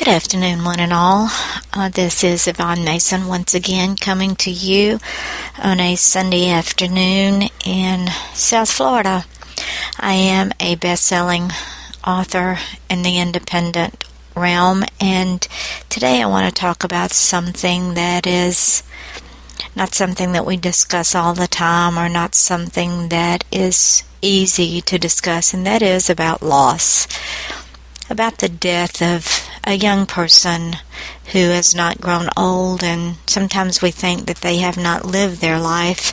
Good afternoon, one and all. This is Yvonne Mason once again coming to you on a Sunday afternoon in South Florida. I am a best-selling author in the independent realm, and today I want to talk about something that is not something that we discuss all the time, or not something that is easy to discuss, and that is about loss. About the death of a young person who has not grown old, and sometimes we think that they have not lived their life.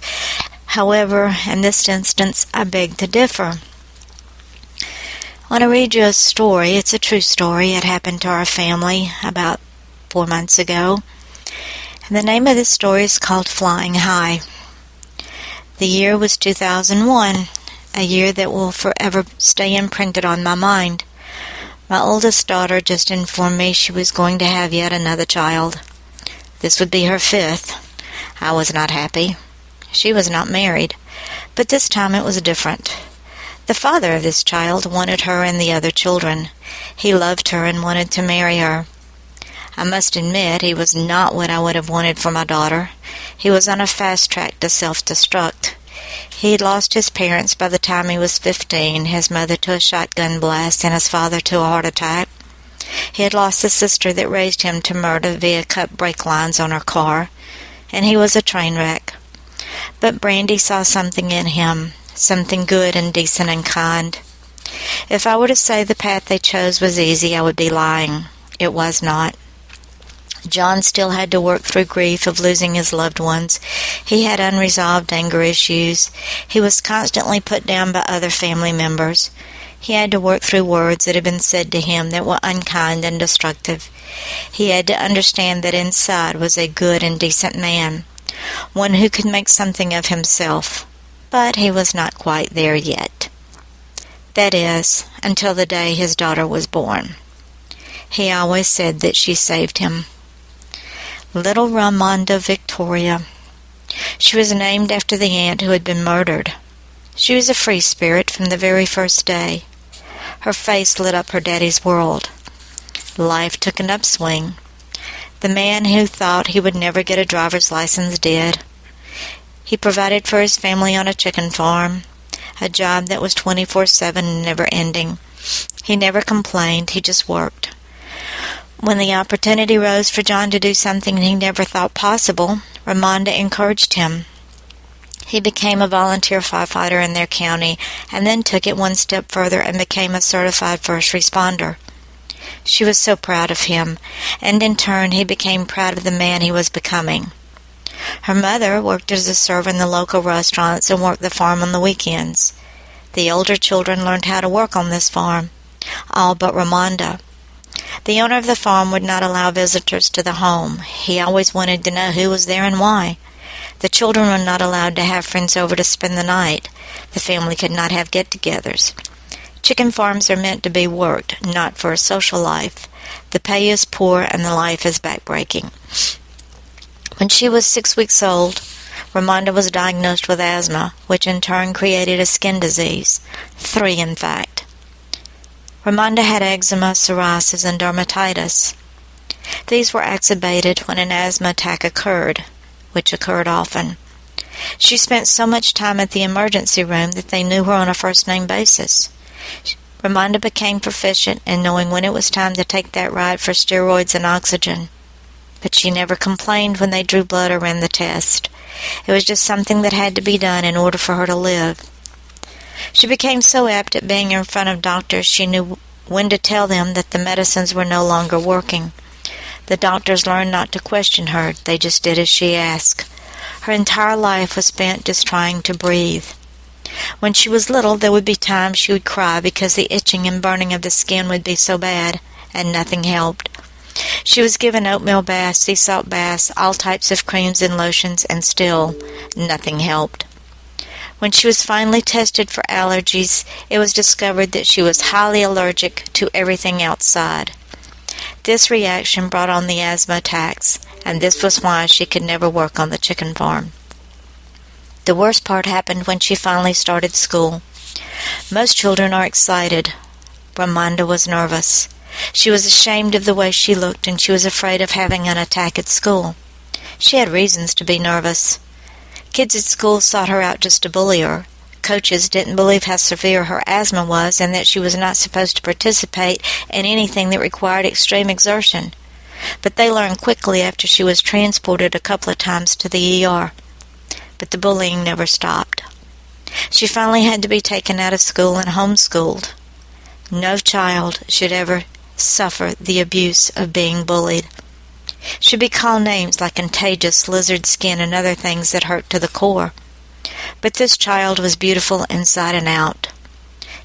However, in this instance, I beg to differ. I want to read you a story. It's a true story. It happened to our family about 4 months ago. And the name of this story is called Flying High. The year was 2001, a year that will forever stay imprinted on my mind. My oldest daughter just informed me she was going to have yet another child. This would be her fifth. I was not happy. She was not married, but this time it was different. The father of this child wanted her and the other children. He loved her and wanted to marry her. I must admit he was not what I would have wanted for my daughter. He was on a fast track to self-destruct. He had lost his parents by the time he was 15, his mother to a shotgun blast and his father to a heart attack. He had lost a sister that raised him to murder via cut brake lines on her car, and he was a train wreck. But Brandy saw something in him, something good and decent and kind. If I were to say the path they chose was easy, I would be lying. It was not. John still had to work through grief of losing his loved ones. He had unresolved anger issues. He was constantly put down by other family members. He had to work through words that had been said to him that were unkind and destructive. He had to understand that inside was a good and decent man, one who could make something of himself. But he was not quite there yet. That is, until the day his daughter was born. He always said that she saved him. Little Remonda Victoria. She was named after the aunt who had been murdered. She was a free spirit from the very first day. Her face lit up her daddy's world. Life took an upswing. The man who thought he would never get a driver's license did. He provided for his family on a chicken farm, a job that was 24/7 and never ending. He never complained, he just worked. When the opportunity rose for John to do something he never thought possible, Remonda encouraged him. He became a volunteer firefighter in their county, and then took it one step further and became a certified first responder. She was so proud of him, and in turn he became proud of the man he was becoming. Her mother worked as a server in the local restaurants and worked the farm on the weekends. The older children learned how to work on this farm, all but Remonda. The owner of the farm would not allow visitors to the home. He always wanted to know who was there and why. The children were not allowed to have friends over to spend the night. The family could not have get-togethers. Chicken farms are meant to be worked, not for a social life. The pay is poor and the life is backbreaking. When she was 6 weeks old, Remonda was diagnosed with asthma, which in turn created a skin disease. 3, in fact. Remonda had eczema, psoriasis, and dermatitis. These were exacerbated when an asthma attack occurred, which occurred often. She spent so much time at the emergency room that they knew her on a first-name basis. Remonda became proficient in knowing when it was time to take that ride for steroids and oxygen. But she never complained when they drew blood or ran the test. It was just something that had to be done in order for her to live. She became so apt at being in front of doctors she knew when to tell them that the medicines were no longer working. The doctors learned not to question her. They just did as she asked. Her entire life was spent just trying to breathe. When she was little, there would be times she would cry because the itching and burning of the skin would be so bad, and nothing helped. She was given oatmeal baths, sea salt baths, all types of creams and lotions, and still nothing helped. When she was finally tested for allergies, it was discovered that she was highly allergic to everything outside. This reaction brought on the asthma attacks, and this was why she could never work on the chicken farm. The worst part happened when she finally started school. Most children are excited. Remonda was nervous. She was ashamed of the way she looked, and she was afraid of having an attack at school. She had reasons to be nervous. Kids at school sought her out just to bully her. Coaches didn't believe how severe her asthma was and that she was not supposed to participate in anything that required extreme exertion. But they learned quickly after she was transported a couple of times to the ER. But the bullying never stopped. She finally had to be taken out of school and homeschooled. No child should ever suffer the abuse of being bullied. She'd be called names like contagious, lizard skin, and other things that hurt to the core. But this child was beautiful inside and out.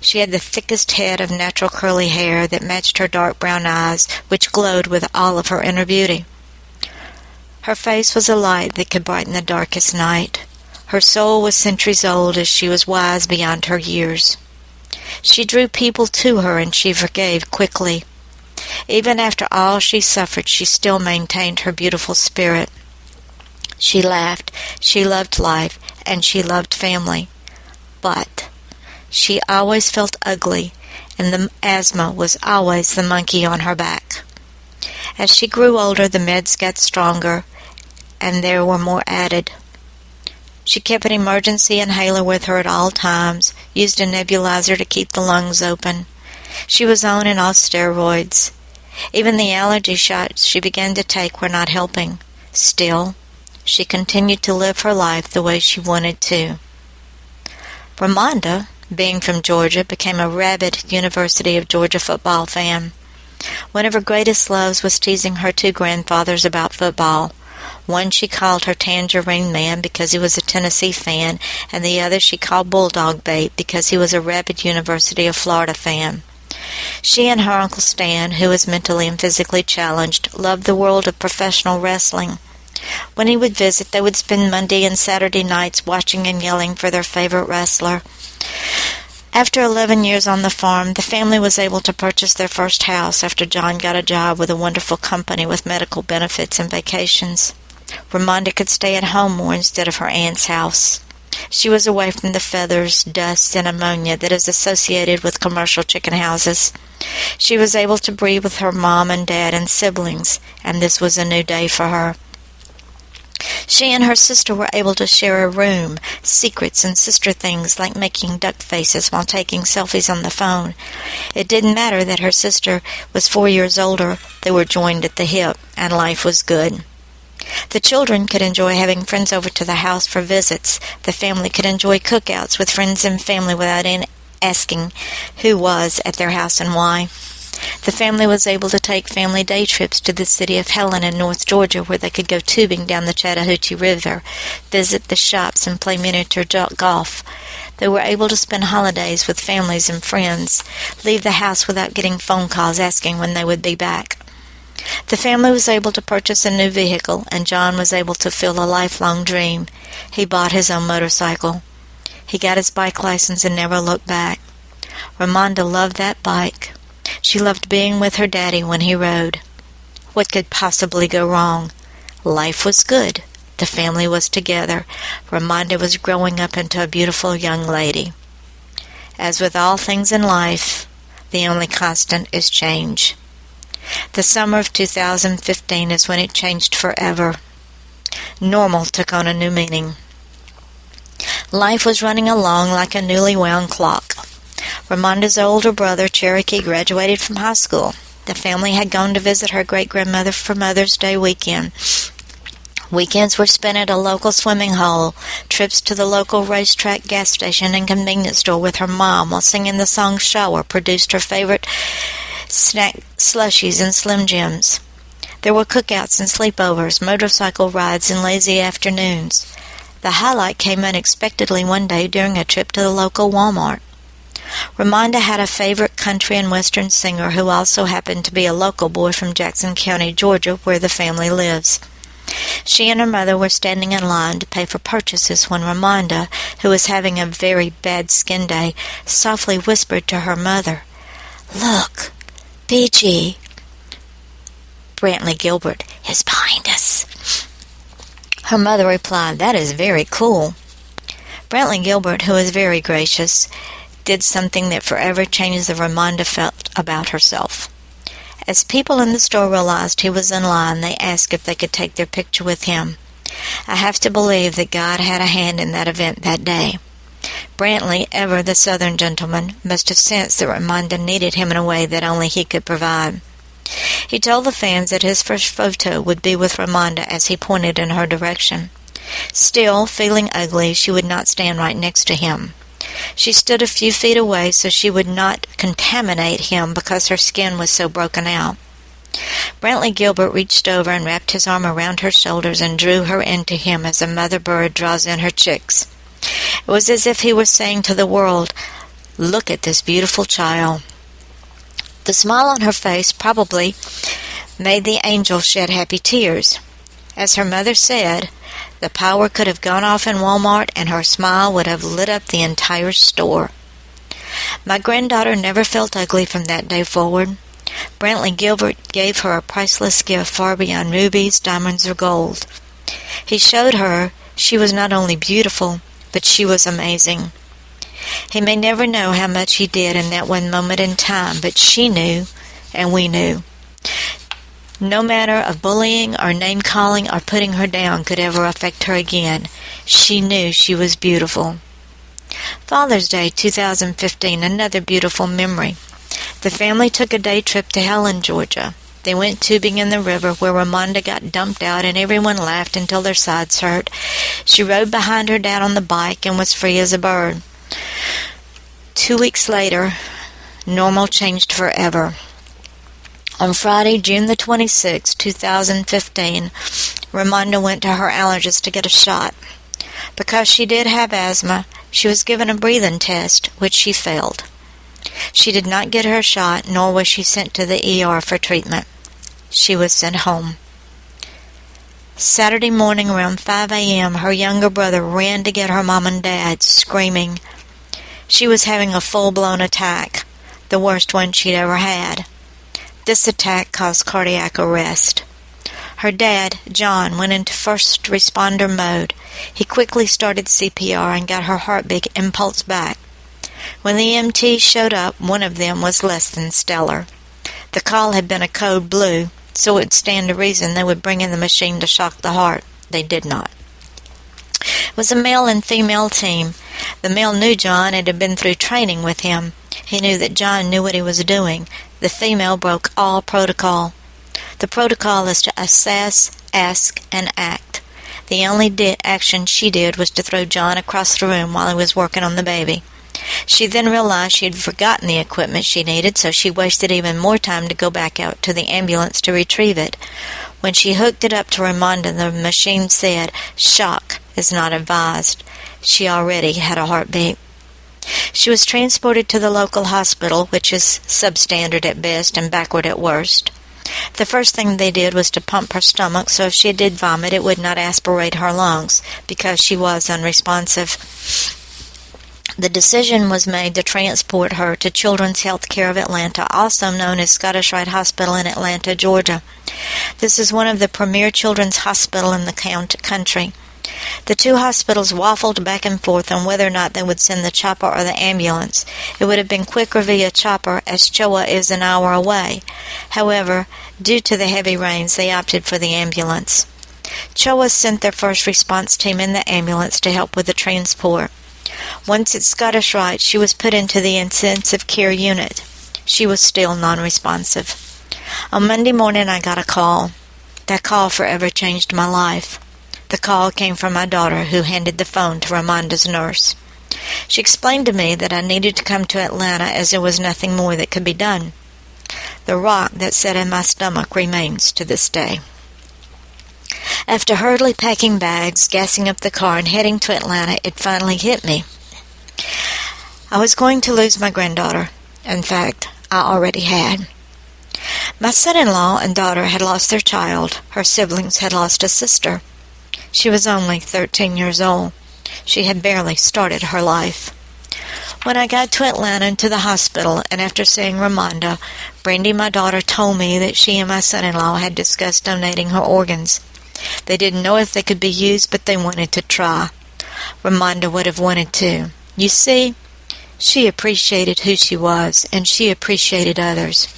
She had the thickest head of natural curly hair that matched her dark brown eyes, which glowed with all of her inner beauty. Her face was a light that could brighten the darkest night. Her soul was centuries old as she was wise beyond her years. She drew people to her and she forgave quickly. Even after all she suffered, she still maintained her beautiful spirit. She laughed, she loved life, and she loved family. But she always felt ugly, and the asthma was always the monkey on her back. As she grew older, the meds got stronger, and there were more added. She kept an emergency inhaler with her at all times, used a nebulizer to keep the lungs open. She was on and off steroids. Even the allergy shots she began to take were not helping. Still, she continued to live her life the way she wanted to. Remonda, being from Georgia, became a rabid University of Georgia football fan. One of her greatest loves was teasing her two grandfathers about football. One she called her Tangerine Man because he was a Tennessee fan, and the other she called Bulldog Bait because he was a rabid University of Florida fan. She and her Uncle Stan, who was mentally and physically challenged, loved the world of professional wrestling. When he would visit, they would spend Monday and Saturday nights watching and yelling for their favorite wrestler. After 11 years on the farm, the family was able to purchase their first house after John got a job with a wonderful company with medical benefits and vacations. Remonda could stay at home more instead of her aunt's house. She was away from the feathers, dust, and ammonia that is associated with commercial chicken houses. She was able to breathe with her mom and dad and siblings, and this was a new day for her. She and her sister were able to share a room, secrets and sister things like making duck faces while taking selfies on the phone. It didn't matter that her sister was 4 years older. They were joined at the hip, and life was good. The children could enjoy having friends over to the house for visits. The family could enjoy cookouts with friends and family without asking who was at their house and why. The family was able to take family day trips to the city of Helen in North Georgia, where they could go tubing down the Chattahoochee River, visit the shops, and play miniature golf. They were able to spend holidays with families and friends, leave the house without getting phone calls asking when they would be back. The family was able to purchase a new vehicle, and John was able to fulfill a lifelong dream. He bought his own motorcycle. He got his bike license and never looked back. Remonda loved that bike. She loved being with her daddy when he rode. What could possibly go wrong? Life was good. The family was together. Remonda was growing up into a beautiful young lady. As with all things in life, the only constant is change. The summer of 2015 is when it changed forever. Normal took on a new meaning. Life was running along like a newly wound clock. Remonda's older brother, Cherokee, graduated from high school. The family had gone to visit her great-grandmother for Mother's Day weekend. Weekends were spent at a local swimming hole, trips to the local racetrack, gas station, and convenience store with her mom while singing the song Shower produced her favorite snack slushies and Slim Jims. There were cookouts and sleepovers, motorcycle rides, and lazy afternoons. The highlight came unexpectedly one day during a trip to the local Walmart. Remonda had a favorite country and western singer who also happened to be a local boy from Jackson County, Georgia, where the family lives. She and her mother were standing in line to pay for purchases when Remonda, who was having a very bad skin day, softly whispered to her mother, "Look, BG, Brantley Gilbert, is behind us." Her mother replied, "That is very cool." Brantley Gilbert, who was very gracious, did something that forever changed the Remonda felt about herself. As people in the store realized he was in line, they asked if they could take their picture with him. I have to believe that God had a hand in that event that day. Brantley, ever the Southern gentleman, must have sensed that Remonda needed him in a way that only he could provide. He told the fans that his first photo would be with Remonda as he pointed in her direction. Still, feeling ugly, she would not stand right next to him. She stood a few feet away so she would not contaminate him because her skin was so broken out. Brantley Gilbert reached over and wrapped his arm around her shoulders and drew her into him as a mother bird draws in her chicks. It was as if he was saying to the world, "Look at this beautiful child." The smile on her face probably made the angel shed happy tears. As her mother said, the power could have gone off in Walmart and her smile would have lit up the entire store. My granddaughter never felt ugly from that day forward. Brantley Gilbert gave her a priceless gift far beyond rubies, diamonds, or gold. He showed her she was not only beautiful, but she was amazing. He may never know how much he did in that one moment in time, but she knew, and we knew. No matter of bullying or name-calling or putting her down could ever affect her again. She knew she was beautiful. Father's Day 2015, another beautiful memory. The family took a day trip to Helen, Georgia. They went tubing in the river where Remonda got dumped out and everyone laughed until their sides hurt. She rode behind her dad on the bike and was free as a bird. 2 weeks later, normal changed forever. On Friday, June the 26th, 2015, Remonda went to her allergist to get a shot. Because she did have asthma, she was given a breathing test, which she failed. She did not get her shot, nor was she sent to the ER for treatment. She was sent home. Saturday morning around 5 a.m., her younger brother ran to get her mom and dad, screaming. She was having a full-blown attack, the worst one she'd ever had. This attack caused cardiac arrest. Her dad, John, went into first responder mode. He quickly started CPR and got her heartbeat impulse back. When the EMTs showed up, one of them was less than stellar. The call had been a code blue, so it would stand to reason they would bring in the machine to shock the heart. They did not. It was a male and female team. The male knew John and had been through training with him. He knew that John knew what he was doing. The female broke all protocol. The protocol is to assess, ask, and act. The only action she did was to throw John across the room while he was working on the baby. She then realized she had forgotten the equipment she needed, so she wasted even more time to go back out to the ambulance to retrieve it. When she hooked it up to Remonda, the machine said, "Shock is not advised." She already had a heartbeat. She was transported to the local hospital, which is substandard at best and backward at worst. The first thing they did was to pump her stomach, so if she did vomit, it would not aspirate her lungs, because she was unresponsive. The decision was made to transport her to Children's Health Care of Atlanta, also known as Scottish Rite Hospital in Atlanta, Georgia. This is one of the premier children's hospitals in the country. The two hospitals waffled back and forth on whether or not they would send the chopper or the ambulance. It would have been quicker via chopper, as Choa is an hour away. However, due to the heavy rains, they opted for the ambulance. Choa sent their first response team in the ambulance to help with the transport. Once at Scottish Rite, she was put into the intensive care unit. She was still non-responsive. On Monday morning, I got a call. That call forever changed my life. The call came from my daughter, who handed the phone to Remonda's nurse. She explained to me that I needed to come to Atlanta as there was nothing more that could be done. The rock that sat in my stomach remains to this day. After hurriedly packing bags, gassing up the car, and heading to Atlanta, it finally hit me. I was going to lose my granddaughter. In fact, I already had. My son-in-law and daughter had lost their child. Her siblings had lost a sister. She was only 13 years old. She had barely started her life. When I got to Atlanta and to the hospital, and after seeing Remonda, Brandy, my daughter, told me that she and my son-in-law had discussed donating her organs. They didn't know if they could be used, but they wanted to try. Remonda would have wanted to. You see, she appreciated who she was, and she appreciated others.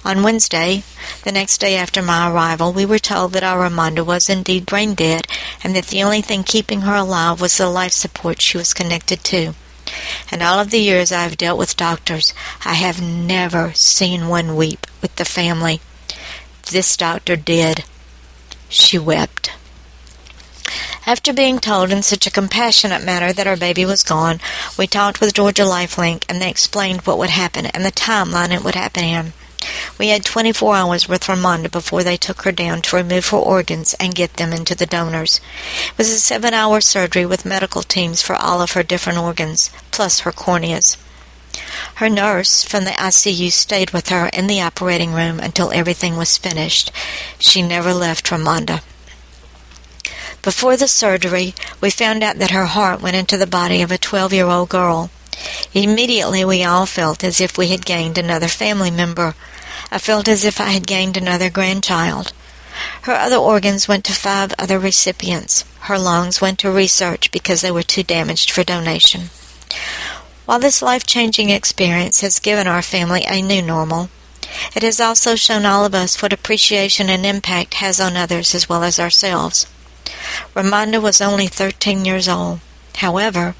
On Wednesday, the next day after my arrival, we were told that our Remonda was indeed brain dead and that the only thing keeping her alive was the life support she was connected to. In all of the years I have dealt with doctors, I have never seen one weep with the family. This doctor did. She wept. After being told in such a compassionate manner that our baby was gone, we talked with Georgia Lifelink, and they explained what would happen and the timeline it would happen in. We had 24 hours with Remonda before they took her down to remove her organs and get them into the donors. It was a 7-hour surgery with medical teams for all of her different organs, plus her corneas. Her nurse from the ICU stayed with her in the operating room until everything was finished. She never left Remonda. Before the surgery, we found out that her heart went into the body of a 12-year-old girl. Immediately we all felt as if we had gained another family member. I felt as if I had gained another grandchild. Her other organs went to 5 other recipients. Her lungs went to research because they were too damaged for donation. While this life-changing experience has given our family a new normal, it has also shown all of us what appreciation and impact has on others as well as ourselves. Remonda was only 13 years old. However,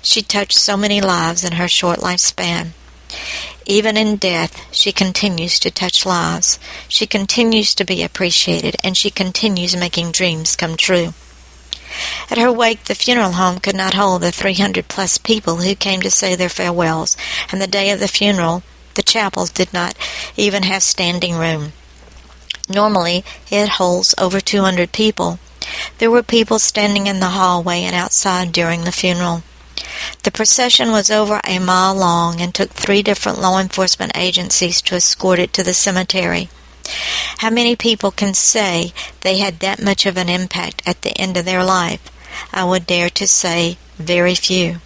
she touched so many lives in her short lifespan. Even in death, she continues to touch lives. She continues to be appreciated, and she continues making dreams come true. At her wake, the funeral home could not hold the 300-plus people who came to say their farewells, and the day of the funeral, the chapel did not even have standing room. Normally, it holds over 200 people. There were people standing in the hallway and outside during the funeral. The procession was over a mile long and took 3 different law enforcement agencies to escort it to the cemetery. How many people can say they had that much of an impact at the end of their life? I would dare to say very few.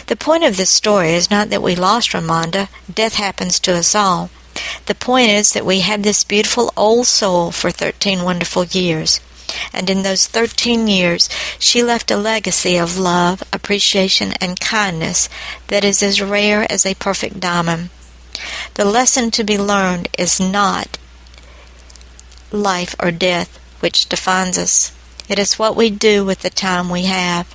The point of this story is not that we lost Remonda. Death happens to us all. The point is that we had this beautiful old soul for 13 wonderful years. And in those 13 years, she left a legacy of love, appreciation, and kindness that is as rare as a perfect diamond. The lesson to be learned is not life or death which defines us. It is what we do with the time we have.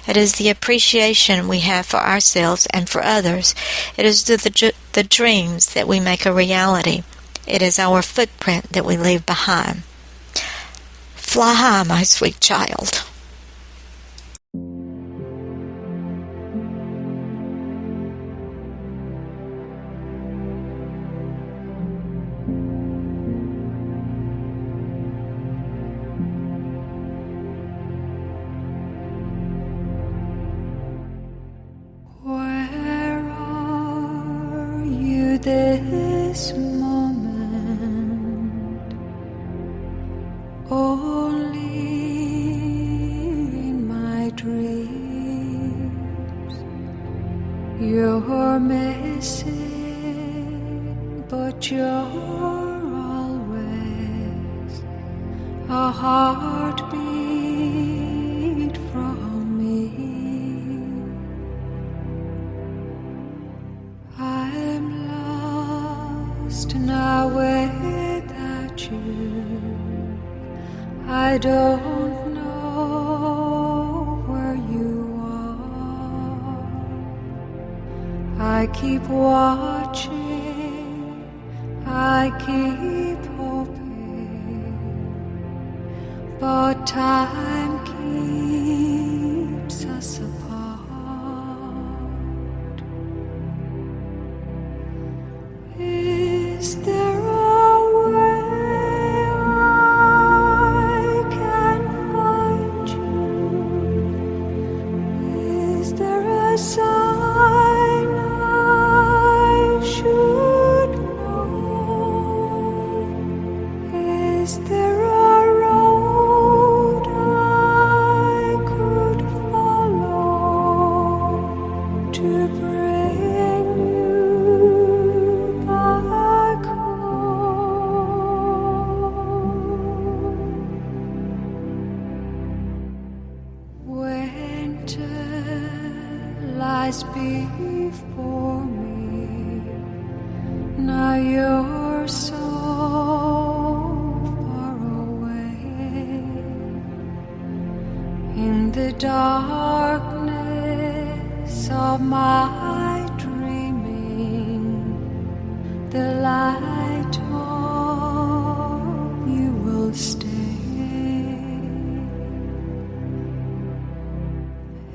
It is the appreciation we have for ourselves and for others. It is the dreams that we make a reality. It is our footprint that we leave behind. Fly high, my sweet child. Where are you this moment? Only in my dreams. You're missing, but you're always a heartbeat from me. I'm lost now without you. I don't know where you are. I keep watching, I keep hoping, but time keeps us apart. Is there a way I can find you? Is there a sign I should know? Is there a road I could follow to bring you back home? Winter lies before me. Now you're so far away in the darkness of my dreaming, the light of you will stay.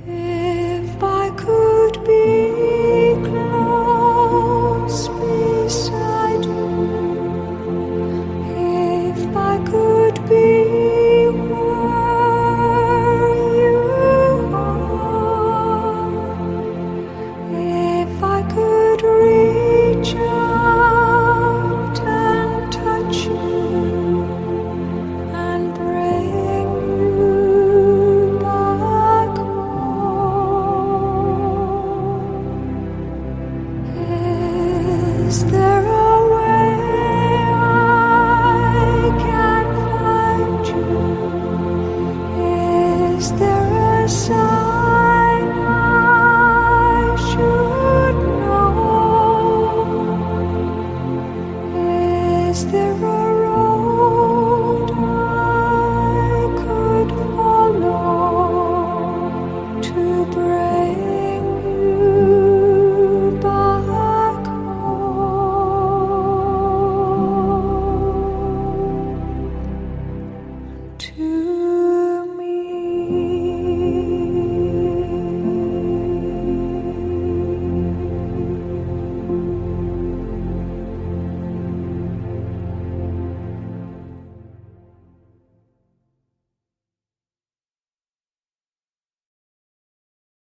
If I could be close beside you, if I could be where you are, if I could reach out and touch you and bring you back home. Is there a way I can find you? Is there a sign I should know? Is there a road I could follow to